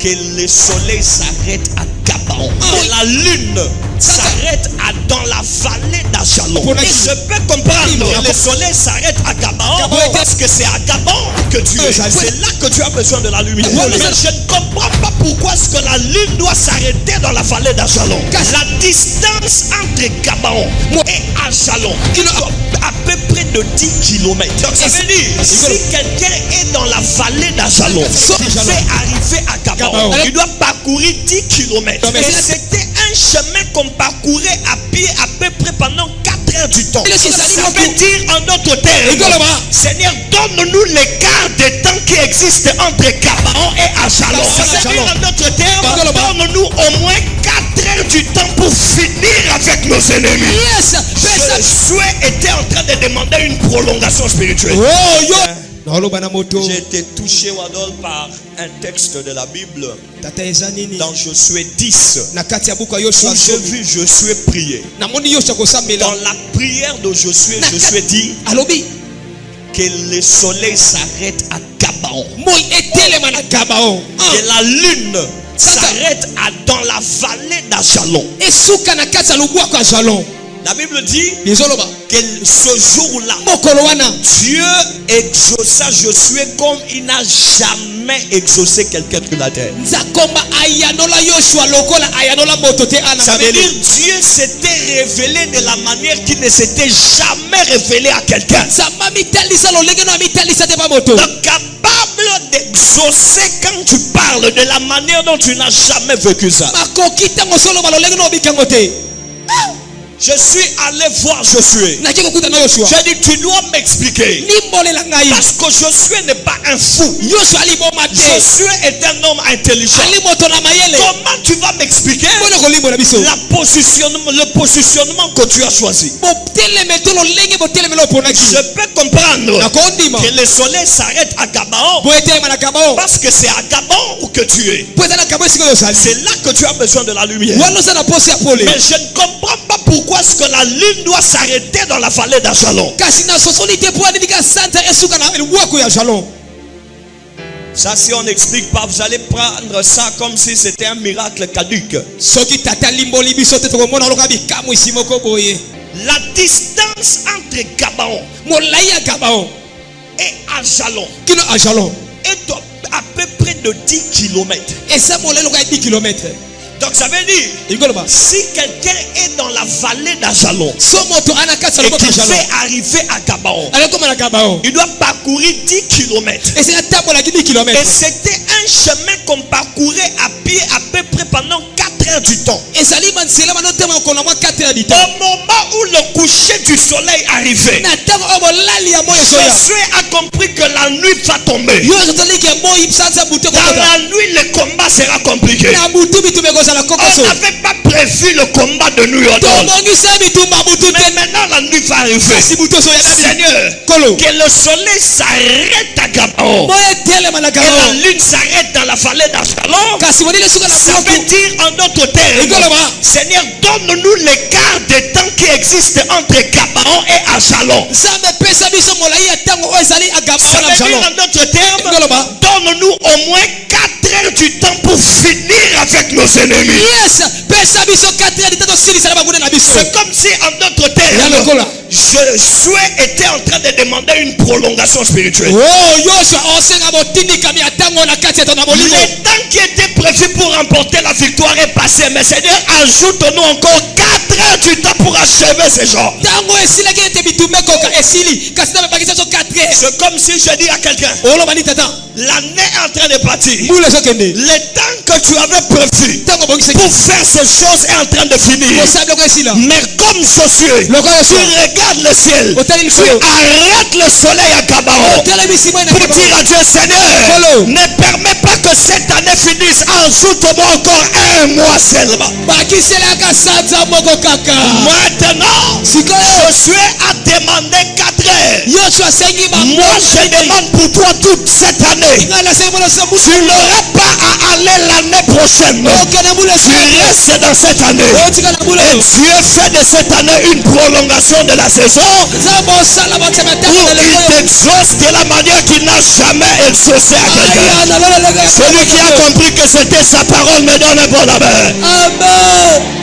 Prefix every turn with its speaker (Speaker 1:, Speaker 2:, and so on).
Speaker 1: que le soleil s'arrête à Gabaon. Et la lune s'arrête dans la vallée d'Ajalon. Et je peux comprendre que le soleil s'arrête à Gabaon parce que c'est à Gabaon que tu es. C'est là que tu as besoin de la lumière. Mais je ne comprends pas pourquoi est-ce que la lune doit s'arrêter dans la vallée d'Ajalon. La distance entre Gabaon et Ajalon est à peu près de 10 km. Donc ça veut dire, si quelqu'un est dans la vallée d'Ajalon, il fait arriver à Gabaon, il doit parcourir 10 km. Et c'était un chemin qu'on parcourait à pied à peu près pendant 4 heures du temps. Ça veut dire en d'autres termes, Seigneur, donne-nous l'écart de temps qui existe entre Gabaon et Ajalon. Ça veut dire en d'autres termes, donne-nous au moins 4 heures du temps pour finir avec nos ennemis. Josué était en train de demander une prolongation spirituelle. J'ai été touché par un texte de la Bible dans Josué 10 où j'ai vu Josué prier. Dans la prière de Josué, Josué dit que le soleil s'arrête à Gabaon, que la lune s'arrête dans la vallée d'Ajalon. La Bible dit que ce jour-là, Dieu exauça Josué comme il n'a jamais exaucé quelqu'un sur la terre. Ça veut dire Dieu s'était révélé de la manière qu'il ne s'était jamais révélé à quelqu'un. Donc capable d'exaucer quand tu parles de la manière dont tu n'as jamais vécu ça. Je suis allé voir Josué. J'ai dit, tu dois m'expliquer. Parce que Josué n'est pas un fou. Josué est un homme intelligent. Comment tu vas m'expliquer le positionnement que tu as choisi? Je peux comprendre que le soleil s'arrête à Gabaon parce que c'est à Gabaon que tu es. C'est là que tu as besoin de la lumière. Mais je ne comprends pas pourquoi est-ce que la lune doit s'arrêter dans la vallée d'Ajalon. Ça, si on n'explique pas, vous allez prendre ça comme si c'était un miracle caduque. La distance entre Gabaon et Ajalon est à peu près de 10 km. Donc ça veut dire, si quelqu'un est dans la vallée d'Ajalon et qu'il fait arriver à Gabaon, il doit parcourir 10 km. Et c'était un chemin qu'on parcourait à pied à peu près pendant 4 heures du temps. Au moment où le coucher du soleil arrivait, Josué a compris que la nuit va tomber. Dans la nuit, le combat sera compliqué. On n'avait pas prévu le combat de New York. Mais maintenant la nuit va arriver. Seigneur, que le soleil s'arrête à Gabaon et la lune s'arrête dans la vallée d'Ajalon. Ça veut dire en d'autres termes, Seigneur, donne-nous l'écart de temps qui existe entre Gabaon et Ajalon. Ça veut dire en d'autres termes, donne-nous au moins 4 heures du temps pour finir avec nos ennemis. C'est comme si en d'autres termes, Josué était en train de demander une prolongation spirituelle. Le temps qui était prévu pour remporter la victoire est passé. Mais Seigneur, ajoute-nous encore 4 heures du temps pour achever ces gens. C'est comme si je dis à quelqu'un, l'année est en train de partir. Le temps que tu avais prévu pour faire ces choses est en train de finir. Mais comme Josué, tu regardes le ciel, tu arrêtes le soleil à Gabaon pour dire à Dieu, Seigneur, ne permets pas que cette année finisse. Ajoute-moi encore un mois seulement. Maintenant, Josué a demandé 4 frère, moi je demande pour toi toute cette année. Tu n'auras pas à aller l'année prochaine. Tu restes dans cette année. Et Dieu fait de cette année une prolongation de la saison où il t'exauce de la manière qu'il n'a jamais exaucé à quelqu'un. Celui qui a compris que c'était sa parole me donne un bon amen.
Speaker 2: Amen.